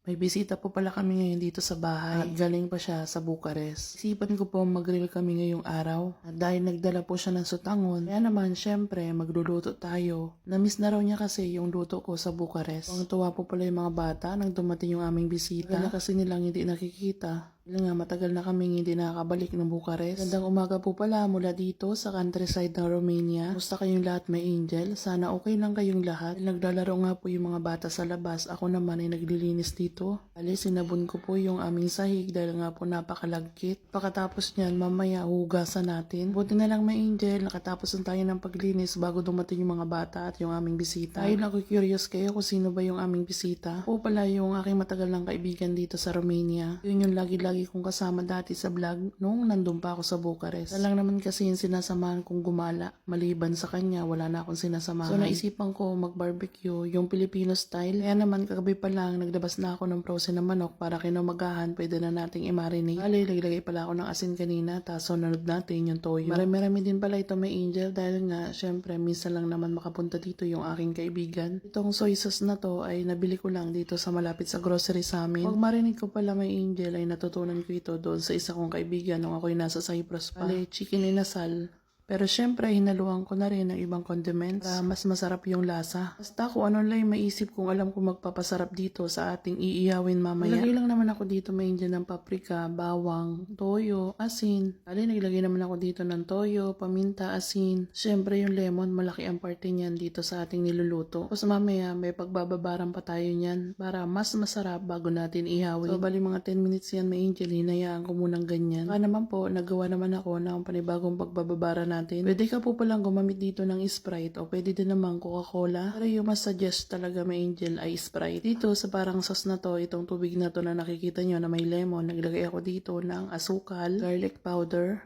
May bisita po pala kami ngayon dito sa bahay. At galing pa siya sa Bucharest. Isipan ko po mag-grill kami ngayong araw. At dahil nagdala po siya ng sutangon, kaya naman syempre magluluto tayo. Namiss na raw niya kasi yung luto ko sa Bucharest. Ang tuwa po pala yung mga bata nang dumating yung aming bisita. Wala kasi nilang hindi nakikita. Dahil nga matagal na kaming hindi nakakabalik ng Bucharest. Gandang umaga po pala mula dito sa countryside ng Romania. Musta kayong lahat, may angel? Sana okay lang kayong lahat. Dahil naglalaro nga po yung mga bata sa labas. Ako naman ay naglilinis dito. Ali, sinabon ko po yung aming sahig dahil nga po napakalagkit. Pagkatapos niyan, mamaya hugasan natin. Buti na lang may angel, nakatapos na tayo ng paglinis bago dumating yung mga bata at yung aming bisita. Dahil ako curious kayo kung sino ba yung aming bisita. O pala yung aking matagal ng kaibigan dito sa Romania. Yun yung lagi kong kasama dati sa vlog nung nandun pa ako sa Bucharest. Lang naman kasi yung sinasamahan kong gumala. Maliban sa kanya, wala na akong sinasamahan. So naisipan ko mag-barbecue yung Filipino style. Kaya naman kagabi pa lang naglabas na ako ng frozen na manok para kinamagahan pwede na nating i-marinate. Bali, naglagay pala ako ng asin kanina tapos sunod natin yung toyo. Marami din pala ito may angel dahil nga syempre minsan lang naman makapunta dito yung aking kaibigan. Itong soy sauce na to ay nabili ko lang dito sa malapit sa grocery sa amin. Pag marinate ko pala may angel ay natutunan ko ito doon sa isa kong kaibigan nung ako'y nasa Cyprus pa. Bale, chicken inasal. Pero syempre, hinaluan ko na rin ng ibang condiments para mas masarap yung lasa. Basta kung ano lang yung maisip kung alam ko magpapasarap dito sa ating iiyawin mamaya. Naglagay lang naman ako dito may Indian ng paprika, bawang, toyo, asin. Bali, naglagay naman ako dito ng toyo, paminta, asin. Syempre yung lemon, malaki ang parte niyan dito sa ating niluluto. Tapos mamaya, may pagbababaran pa tayo niyan para mas masarap bago natin ihawin. So, bali mga 10 minutes yan may angel, hinayaan ko munang ganyan. Saka naman po, nagawa naman ako ng panibagong pagbababara natin. Pwede ka po palang gumamit dito ng Sprite o pwede din naman Coca-Cola. Pero yung mas suggest talaga may angel ay Sprite. Dito sa parang sauce na to, itong tubig na to na nakikita nyo na may lemon, naglagay ako dito ng asukal, garlic powder,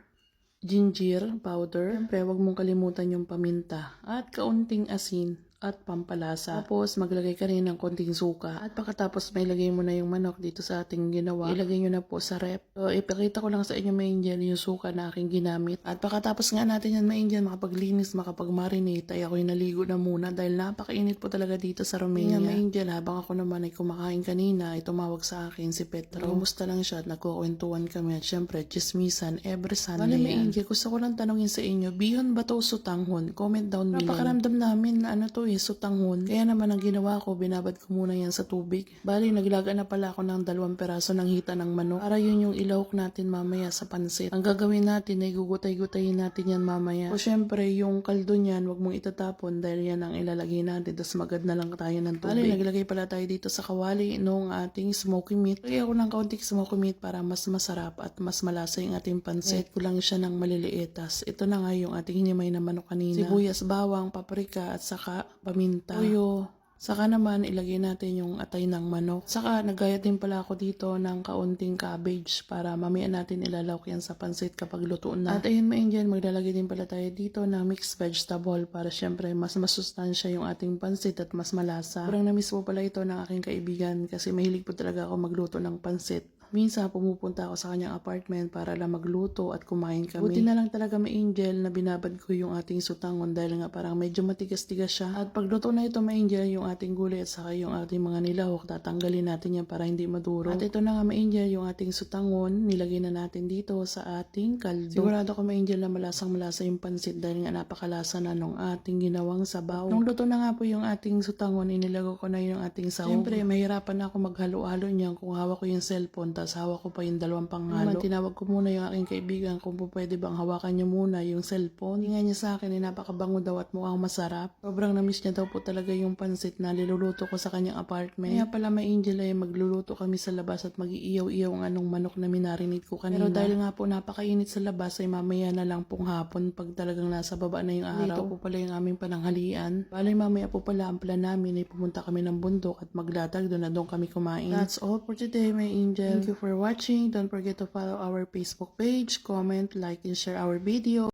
ginger powder. Siyempre, huwag mong kalimutan yung paminta at kaunting asin at pampalasa. Tapos, maglagay ka rin ng konting suka. At pagkatapos, may lagay mo na yung manok dito sa ating ginawa. Ilagay nyo na po sa rep. So, ipakita ko lang sa inyo, may angel, yung suka na aking ginamit. At pagkatapos nga natin yan, may angel, makapaglinis, makapag-marinate, ay ako'y naligo na muna dahil napakainit po talaga dito sa Romania. May angel, habang ako naman ay kumakain kanina, ay tumawag sa akin si Petro. Kumusta lang siya at nagkukwentuhan kami. At syempre, chismisan every Sunday. May angel, gusto ko lang tanongin sa inyo, bihon ba to sutanghon? Comment down below. Napakaramdam namin na ano to sutanghon. Kaya naman ang ginawa ko, binabad ko muna yan sa tubig. Bali, naglaga na pala ako ng 2 peraso ng hita ng manok. Para yun yung ilahok natin mamaya sa pansit. Ang gagawin natin ay gugutay-gutayin natin yan mamaya. O syempre, yung kaldo niyan, wag mong itatapon dahil yan ang ilalagay natin. Tapos magad na lang tayo ng tubig. Bali, naglagay pala tayo dito sa kawali nung ating smoky meat. Lagay ako ng kaunting smoky meat para mas masarap at mas malasa yung ating pansit. Ko lang siya ng maliliit. Tas ito na nga yung ating hinimay na manok kanina. Sibuyas, bawang, paprika at saka paminta, toyo. Saka naman ilagay natin yung atay ng manok. Saka nagayat din pala ako dito ng kaunting cabbage para mamaya natin ilalawak yan sa pansit kapag luto na. At ayun mga angel, maglalagay din pala tayo dito ng mixed vegetable para syempre mas masustansya yung ating pansit at mas malasa. Sobrang namiss po pala ito ng aking kaibigan kasi mahilig po talaga ako magluto ng pansit. Minsan pumupunta ako sa kanyang apartment para lang magluto at kumain kami. Buti na lang talaga may angel na binabad ko yung ating sutangon dahil nga parang medyo matigas-tigas siya. At pagluto na ito may angel, yung ating gulay at saka yung ating mga nilahok, tatanggalin natin yan para hindi maduro. At ito na nga may angel, yung ating sutangon, nilagay na natin dito sa ating kaldo. Sigurado ko may angel na malasang-malasa yung pansit dahil nga napakalasa na nung ating ginawang sabaw. Nung luto na nga po yung ating sutangon, inilago ko na yung ating sahog. Siyempre, mahirapan na ako maghalo-halo niyan kung hawak ko yung cellphone tapos hawak ko pa yung 2 panghalo. Tinawag ko muna yung aking kaibigan kung po pwede bang hawakan niya muna yung cellphone. Hinga niya sa akin, napakabango daw at mukhang masarap. Sobrang namiss niya daw po talaga yung pansit na niluluto ko sa kanyang apartment. Kaya pala may angel ay magluluto kami sa labas at mag-iiyaw-iyaw ang anong manok na minarinate ko kanina. Pero dahil nga po napakainit sa labas ay mamaya na lang pong hapon pag talagang nasa baba na yung araw. Dito po pala yung aming pananghalian. Bali mamaya po pala ang plan namin ay pumunta kami ng bundok at maglatag doon na doon kami kumain. That's all for today, my angel. Thank you for watching. Don't forget to follow our Facebook page, comment, like, and share our video.